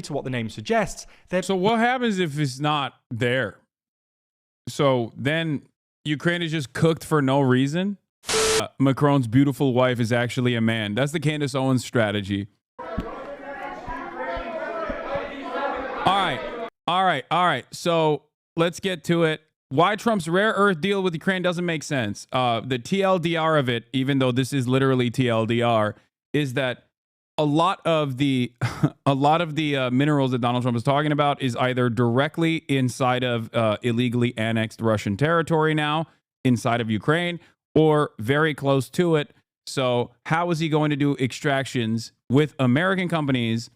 to what the name suggests, they're... So what happens if it's not there? So then Ukraine is just cooked for no reason? Macron's beautiful wife is actually a man. That's the Candace Owens strategy. All right. So let's get to it. Why Trump's rare earth deal with Ukraine doesn't make sense. The TLDR of it, even though this is literally TLDR, is that a lot of the minerals that Donald Trump is talking about is either directly inside of illegally annexed Russian territory now, inside of Ukraine, or very close to it. So how is he going to do extractions with American companies?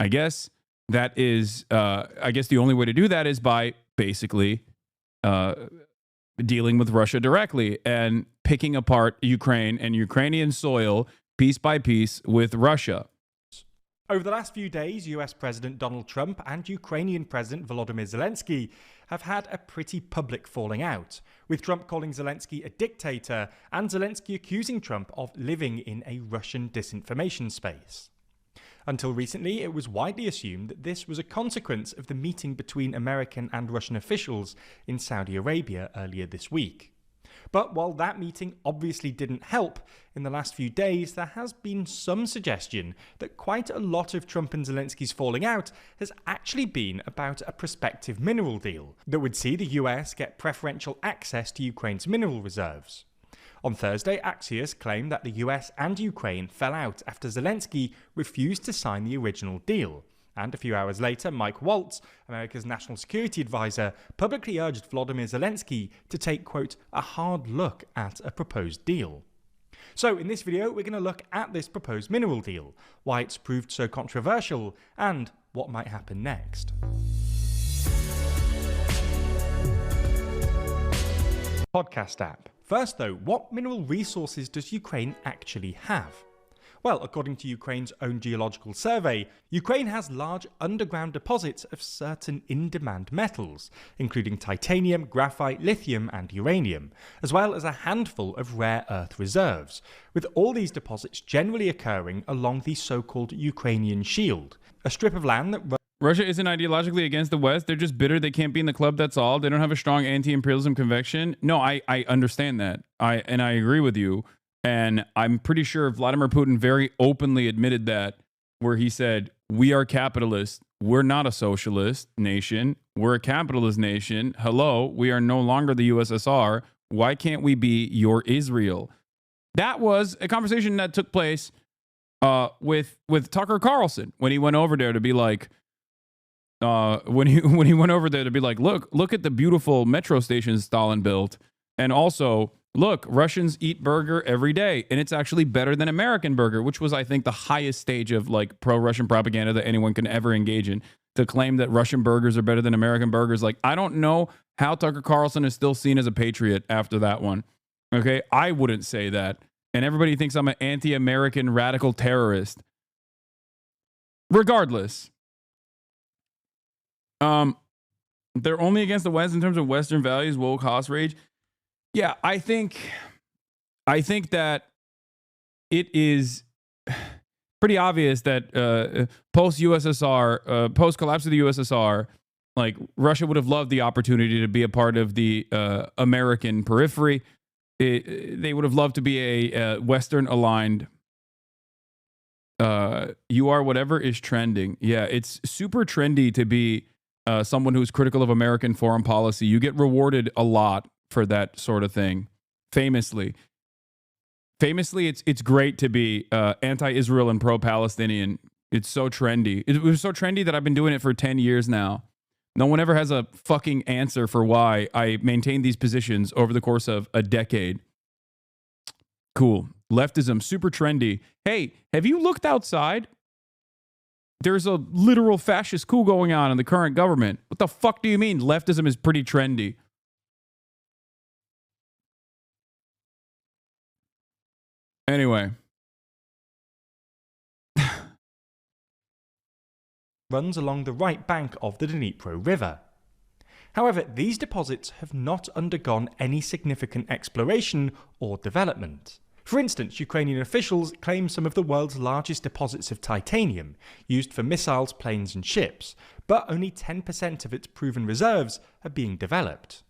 I guess that is, the only way to do that is by basically dealing with Russia directly and picking apart Ukraine and Ukrainian soil piece by piece with Russia. Over the last few days, US President Donald Trump and Ukrainian President Volodymyr Zelenskyy have had a pretty public falling out, with Trump calling Zelenskyy a dictator and Zelenskyy accusing Trump of living in a Russian disinformation space. Until recently, it was widely assumed that this was a consequence of the meeting between American and Russian officials in Saudi Arabia earlier this week. But while that meeting obviously didn't help, in the last few days there has been some suggestion that quite a lot of Trump and Zelenskyy's falling out has actually been about a prospective mineral deal that would see the US get preferential access to Ukraine's mineral reserves. On Thursday, Axios claimed that the US and Ukraine fell out after Zelenskyy refused to sign the original deal. And a few hours later, Mike Waltz, America's national security advisor, publicly urged Volodymyr Zelenskyy to take, quote, a hard look at a proposed deal. So in this video, we're going to look at this proposed mineral deal, why it's proved so controversial, and what might happen next. Podcast app. First though, what mineral resources does Ukraine actually have? Well, according to Ukraine's own geological survey, Ukraine has large underground deposits of certain in-demand metals, including titanium, graphite, lithium and uranium, as well as a handful of rare earth reserves, with all these deposits generally occurring along the so-called Ukrainian Shield, a strip of land that Russia isn't ideologically against the West. They're just bitter they can't be in the club, that's all. They don't have a strong anti-imperialism conviction. No, I understand that. I agree with you. And I'm pretty sure Vladimir Putin very openly admitted that, where he said, we are capitalists. We're not a socialist nation. We're a capitalist nation. Hello, we are no longer the USSR. Why can't we be your Israel? That was a conversation that took place with Tucker Carlson when he went over there to be like, when he went over there to be like, look at the beautiful metro stations Stalin built, and also look, Russians eat burger every day, and it's actually better than American burger, which was, I think, the highest stage of like pro-Russian propaganda that anyone can ever engage in. To claim that Russian burgers are better than American burgers, like, I don't know how Tucker Carlson is still seen as a patriot after that one. Okay, I wouldn't say that, and everybody thinks I'm an anti-American radical terrorist. Regardless. They're only against the West in terms of Western values, woke hoss rage. Yeah, I think that it is pretty obvious that post-USSR, post-collapse of the USSR, like, Russia would have loved the opportunity to be a part of the American periphery. They would have loved to be a Western-aligned. You are whatever is trending. Yeah, it's super trendy to be someone who's critical of American foreign policy. You get rewarded a lot for that sort of thing. Famously, it's great to be anti-Israel and pro-Palestinian. It's so trendy. It was so trendy that I've been doing it for 10 years now. No one ever has a fucking answer for why I maintained these positions over the course of a decade. Cool. Leftism, super trendy. Hey, have you looked outside? There's a literal fascist coup going on in the current government. What the fuck do you mean leftism is pretty trendy? Anyway. Runs along the right bank of the Dnipro River. However, these deposits have not undergone any significant exploration or development. For instance, Ukrainian officials claim some of the world's largest deposits of titanium, used for missiles, planes and ships, but only 10% of its proven reserves are being developed.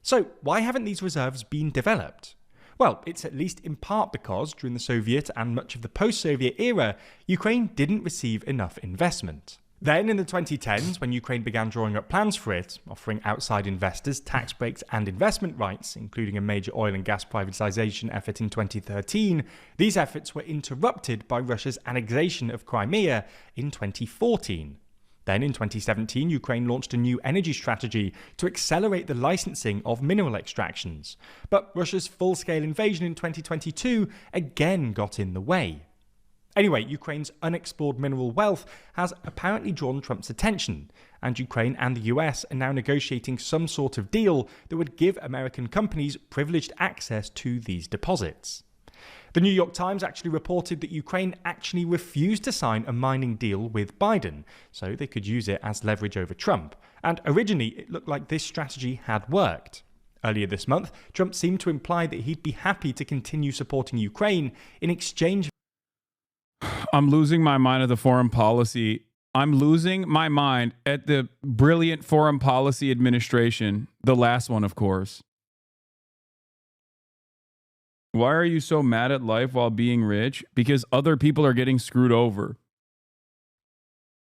So why haven't these reserves been developed? Well, it's at least in part because during the Soviet and much of the post-Soviet era, Ukraine didn't receive enough investment. Then in the 2010s, when Ukraine began drawing up plans for it, offering outside investors tax breaks and investment rights, including a major oil and gas privatization effort in 2013, these efforts were interrupted by Russia's annexation of Crimea in 2014. Then in 2017, Ukraine launched a new energy strategy to accelerate the licensing of mineral extractions. But Russia's full-scale invasion in 2022 again got in the way. Anyway, Ukraine's unexplored mineral wealth has apparently drawn Trump's attention, and Ukraine and the US are now negotiating some sort of deal that would give American companies privileged access to these deposits. The New York Times actually reported that Ukraine actually refused to sign a mining deal with Biden, so they could use it as leverage over Trump. And originally, it looked like this strategy had worked. Earlier this month, Trump seemed to imply that he'd be happy to continue supporting Ukraine in exchange. I'm losing my mind at the foreign policy. I'm losing my mind at the brilliant foreign policy administration, the last one, of course. Why are you so mad at life while being rich? Because other people are getting screwed over.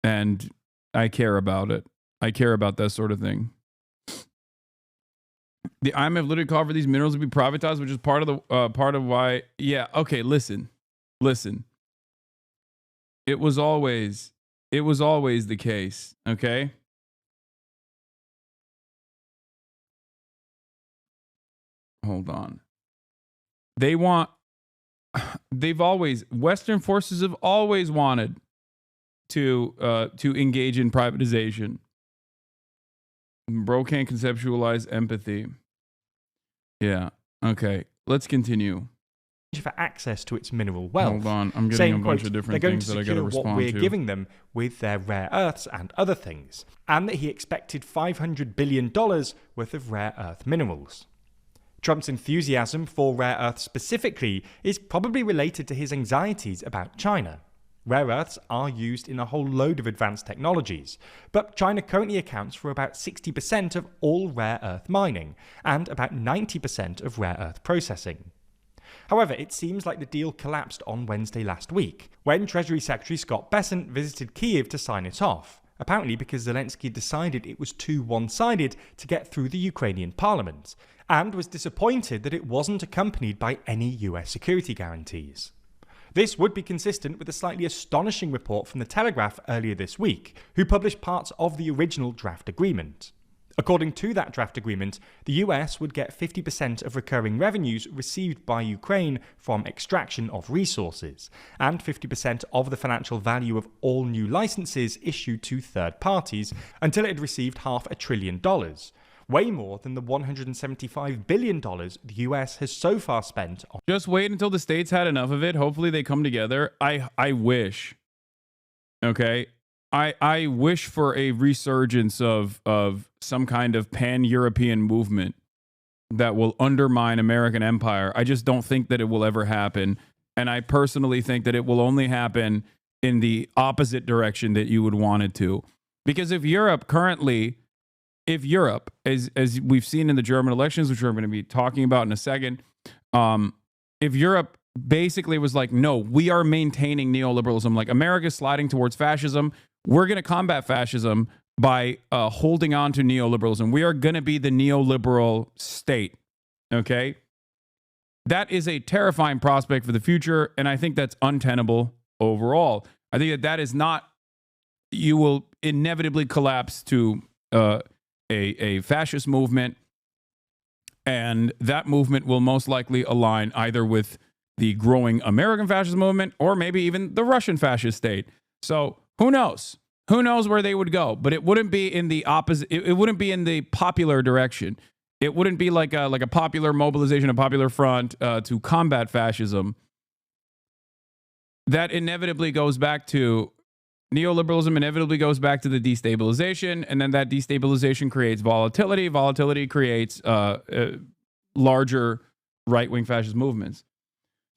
And I care about it. I care about that sort of thing. The IMF literally called for these minerals to be privatized, which is part of why. Yeah, okay, listen. It was always the case, okay? Hold on. Western forces have always wanted to engage in privatization. Bro can't conceptualize empathy. Yeah. Okay. Let's continue. For access to its mineral wealth. Hold on, I'm getting saying, a bunch quote, of different they're going things to that I got to secure respond what we're to. giving them with their rare earths and other things, and that he expected $500 billion worth of rare earth minerals. Trump's enthusiasm for rare earths specifically is probably related to his anxieties about China. Rare earths are used in a whole load of advanced technologies, but China currently accounts for about 60% of all rare earth mining and about 90% of rare earth processing. However, it seems like the deal collapsed on Wednesday last week, when Treasury Secretary Scott Bessent visited Kyiv to sign it off, apparently because Zelenskyy decided it was too one-sided to get through the Ukrainian parliament, and was disappointed that it wasn't accompanied by any US security guarantees. This would be consistent with a slightly astonishing report from The Telegraph earlier this week, who published parts of the original draft agreement. According to that draft agreement, the US would get 50% of recurring revenues received by Ukraine from extraction of resources, and 50% of the financial value of all new licenses issued to third parties until it had received $500 billion, way more than the $175 billion the US has so far spent on. Just wait until the states had enough of it. Hopefully they come together. I wish. Okay? I wish for a resurgence of some kind of pan-European movement that will undermine American empire. I just don't think that it will ever happen. And I personally think that it will only happen in the opposite direction that you would want it to. Because if Europe, as we've seen in the German elections, which we're going to be talking about in a second, if Europe basically was like, no, we are maintaining neoliberalism, like America's sliding towards fascism, we're going to combat fascism by holding on to neoliberalism. We are going to be the neoliberal state, okay? That is a terrifying prospect for the future, and I think that's untenable overall. I think that is not, you will inevitably collapse to a fascist movement, and that movement will most likely align either with the growing American fascist movement or maybe even the Russian fascist state. So who knows? Who knows where they would go? But it wouldn't be in the opposite. It wouldn't be in the popular direction. It wouldn't be like a popular mobilization, a popular front to combat fascism. That inevitably goes back to neoliberalism. Inevitably goes back to the destabilization, and then that destabilization creates volatility. Volatility creates larger right-wing fascist movements.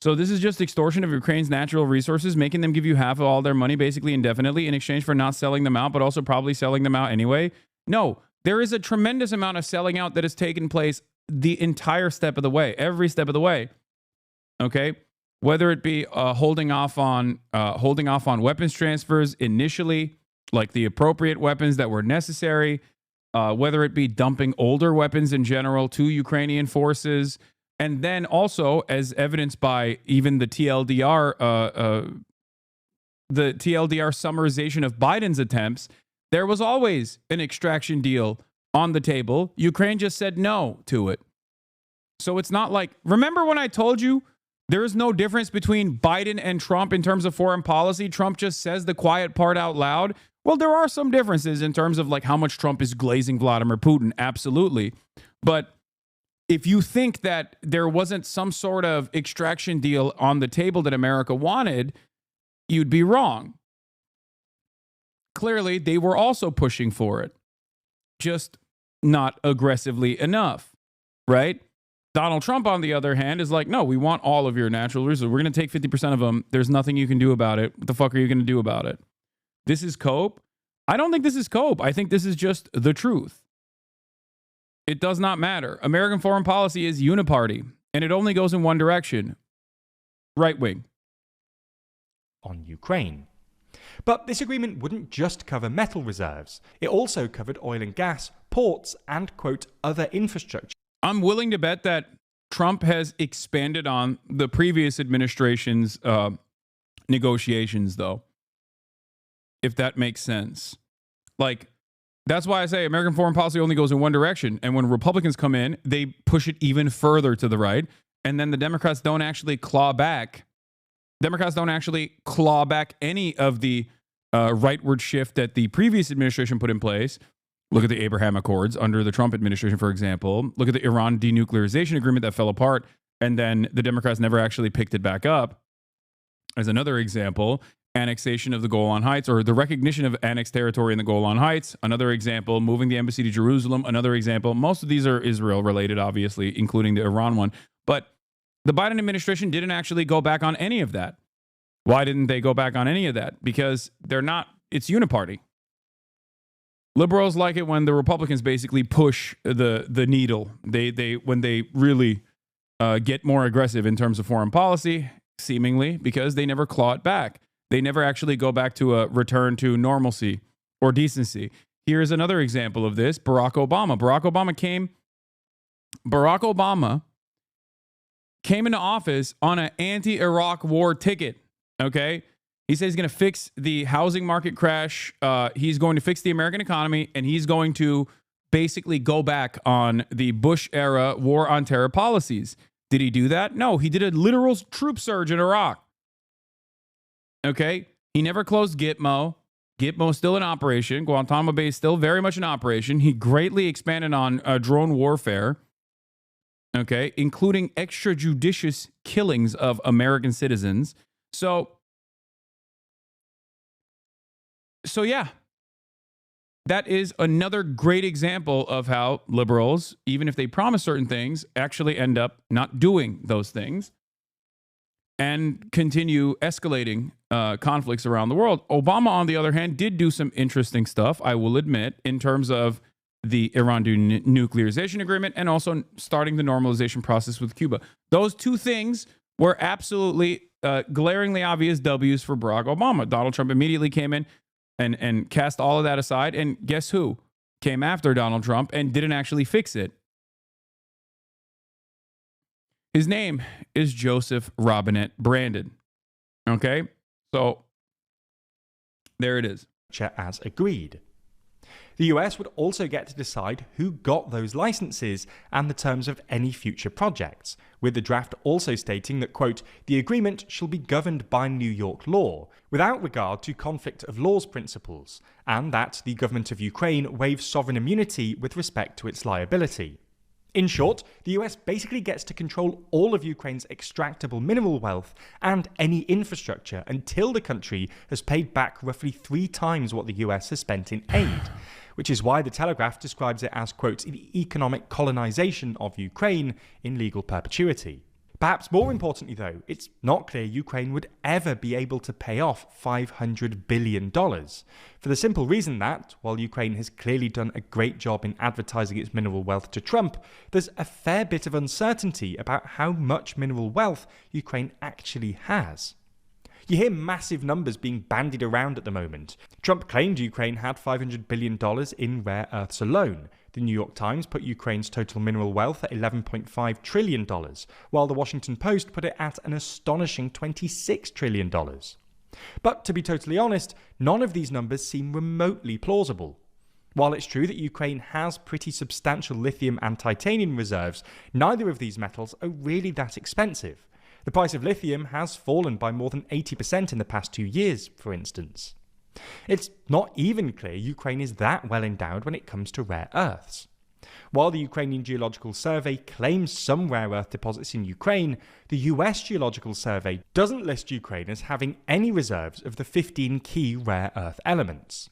So this is just extortion of Ukraine's natural resources, making them give you half of all their money basically indefinitely in exchange for not selling them out, but also probably selling them out anyway. No, there is a tremendous amount of selling out that has taken place the entire step of the way, every step of the way. Okay, whether it be holding off on weapons transfers initially, like the appropriate weapons that were necessary, whether it be dumping older weapons in general to Ukrainian forces. And then also, as evidenced by even the TLDR summarization of Biden's attempts, there was always an extraction deal on the table. Ukraine just said no to it. So it's not like, remember when I told you there is no difference between Biden and Trump in terms of foreign policy? Trump just says the quiet part out loud. Well, there are some differences in terms of like how much Trump is glazing Vladimir Putin. Absolutely. But if you think that there wasn't some sort of extraction deal on the table that America wanted, you'd be wrong. Clearly, they were also pushing for it, just not aggressively enough, right? Donald Trump, on the other hand, is like, no, we want all of your natural resources. We're going to take 50% of them. There's nothing you can do about it. What the fuck are you going to do about it? This is cope? I don't think this is cope. I think this is just the truth. It does not matter. American foreign policy is uniparty, and it only goes in one direction. Right wing. On Ukraine. But this agreement wouldn't just cover metal reserves. It also covered oil and gas, ports, and, quote, other infrastructure. I'm willing to bet that Trump has expanded on the previous administration's negotiations, though. If that makes sense. Like, that's why I say American foreign policy only goes in one direction. And when Republicans come in, they push it even further to the right. And then the Democrats don't actually claw back. Democrats don't actually claw back any of the rightward shift that the previous administration put in place. Look at the Abraham Accords under the Trump administration, for example. Look at the Iran denuclearization agreement that fell apart. And then the Democrats never actually picked it back up. As another example, annexation of the Golan Heights, or the recognition of annexed territory in the Golan Heights. Another example, moving the embassy to Jerusalem. Another example. Most of these are Israel related, obviously, including the Iran one. But the Biden administration didn't actually go back on any of that. Why didn't they go back on any of that? Because it's uniparty. Liberals like it when the Republicans basically push the needle. When they really get more aggressive in terms of foreign policy, seemingly, because they never claw it back. They never actually go back to a return to normalcy or decency. Here's another example of this. Barack Obama. Barack Obama came into office on an anti-Iraq war ticket. Okay? He says he's going to fix the housing market crash. He's going to fix the American economy, and he's going to basically go back on the Bush-era war on terror policies. Did he do that? No, he did a literal troop surge in Iraq. Okay? He never closed Gitmo. Gitmo's still in operation. Guantanamo Bay is still very much in operation. He greatly expanded on drone warfare. Okay? Including extrajudicious killings of American citizens. So yeah. That is another great example of how liberals, even if they promise certain things, actually end up not doing those things and continue escalating conflicts around the world. Obama, on the other hand, did do some interesting stuff, I will admit, in terms of the Iran denuclearization agreement and also starting the normalization process with Cuba. Those two things were absolutely glaringly obvious W's for Barack Obama. Donald Trump immediately came in and cast all of that aside. And guess who came after Donald Trump and didn't actually fix it? His name is Joseph Robinette Brandon. Okay? So there it is. As agreed. The US would also get to decide who got those licenses and the terms of any future projects, with the draft also stating that, quote, the agreement shall be governed by New York law, without regard to conflict of laws principles, and that the government of Ukraine waives sovereign immunity with respect to its liability. In short, the US basically gets to control all of Ukraine's extractable mineral wealth and any infrastructure until the country has paid back roughly 3 times what the US has spent in aid, which is why the Telegraph describes it as, quote, the economic colonization of Ukraine in legal perpetuity. Perhaps more importantly, though, it's not clear Ukraine would ever be able to pay off $500 billion, for the simple reason that, while Ukraine has clearly done a great job in advertising its mineral wealth to Trump, there's a fair bit of uncertainty about how much mineral wealth Ukraine actually has. You hear massive numbers being bandied around at the moment. Trump claimed Ukraine had $500 billion in rare earths alone. The New York Times put Ukraine's total mineral wealth at $11.5 trillion, while the Washington Post put it at an astonishing $26 trillion. But to be totally honest, none of these numbers seem remotely plausible. While it's true that Ukraine has pretty substantial lithium and titanium reserves, neither of these metals are really that expensive. The price of lithium has fallen by more than 80% in the past 2 years, for instance. It's not even clear Ukraine is that well endowed when it comes to rare earths. While the Ukrainian Geological Survey claims some rare earth deposits in Ukraine, the US Geological Survey doesn't list Ukraine as having any reserves of the 15 key rare earth elements.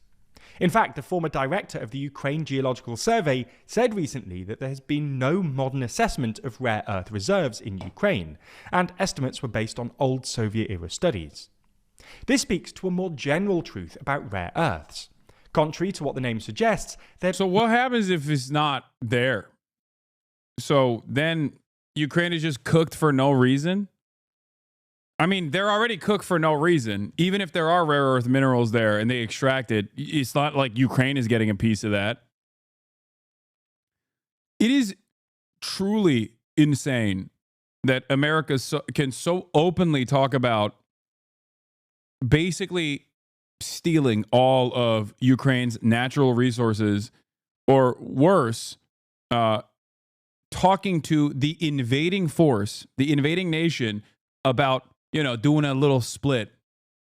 In fact, the former director of the Ukraine Geological Survey said recently that there has been no modern assessment of rare earth reserves in Ukraine, and estimates were based on old Soviet-era studies. This speaks to a more general truth about rare earths. Contrary to what the name suggests, So what happens if it's not there? So then Ukraine is just cooked for no reason? I mean, they're already cooked for no reason. Even if there are rare earth minerals there and they extract it, it's not like Ukraine is getting a piece of that. It is truly insane that America can so openly talk about basically stealing all of Ukraine's natural resources, or worse, talking to the invading force, the invading nation, about, doing a little split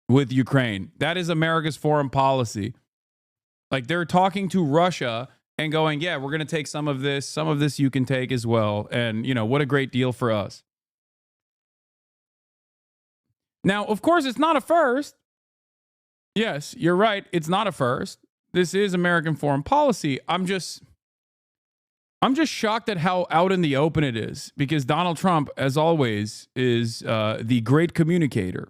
with Ukraine. That is America's foreign policy. Like, they're talking to Russia and going, yeah, we're going to take some of this you can take as well. And, what a great deal for us. Now, of course, it's not a first. Yes, you're right. It's not a first. This is American foreign policy. I'm just shocked at how out in the open it is, because Donald Trump, as always, is the great communicator.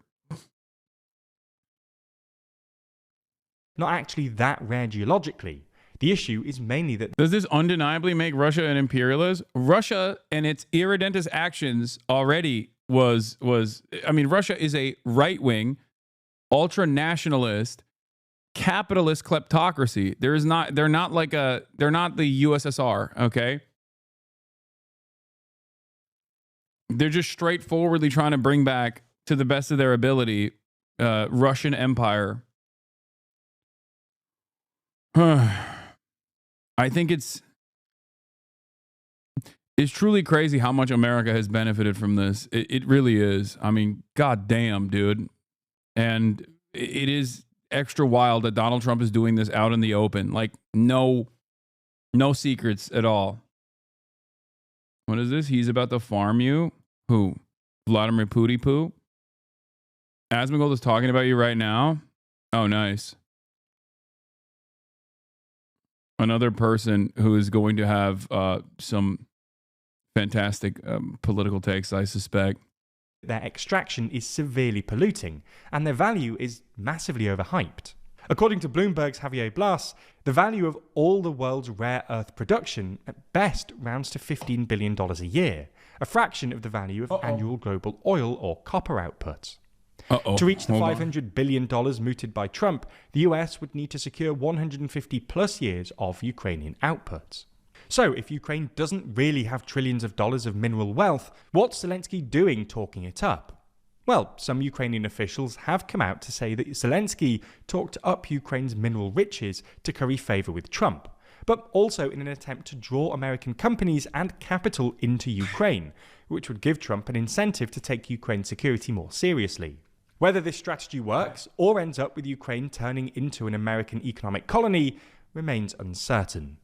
not actually that rare geologically. The issue is mainly that... Does this undeniably make Russia an imperialist? Russia and its irredentist actions already Russia is a right-wing, ultra-nationalist, capitalist kleptocracy. They're not the USSR, okay? They're just straightforwardly trying to bring back, to the best of their ability, Russian Empire. I think it's truly crazy how much America has benefited from this. It really is. I mean, goddamn, dude. And it is extra wild that Donald Trump is doing this out in the open. Like, no secrets at all. What is this? He's about to farm you? Who? Vladimir Poo? Asmongold is talking about you right now? Oh, nice. Another person who is going to have some fantastic political takes, I suspect. Their extraction is severely polluting, and their value is massively overhyped. According to Bloomberg's Javier Blas, the value of all the world's rare earth production at best rounds to $15 billion a year, a fraction of the value of annual global oil or copper output. To reach the $500 billion mooted by Trump, the US would need to secure 150 plus years of Ukrainian output. So, if Ukraine doesn't really have trillions of dollars of mineral wealth, what's Zelenskyy doing talking it up? Well, some Ukrainian officials have come out to say that Zelenskyy talked up Ukraine's mineral riches to curry favour with Trump, but also in an attempt to draw American companies and capital into Ukraine, which would give Trump an incentive to take Ukraine's security more seriously. Whether this strategy works or ends up with Ukraine turning into an American economic colony remains uncertain.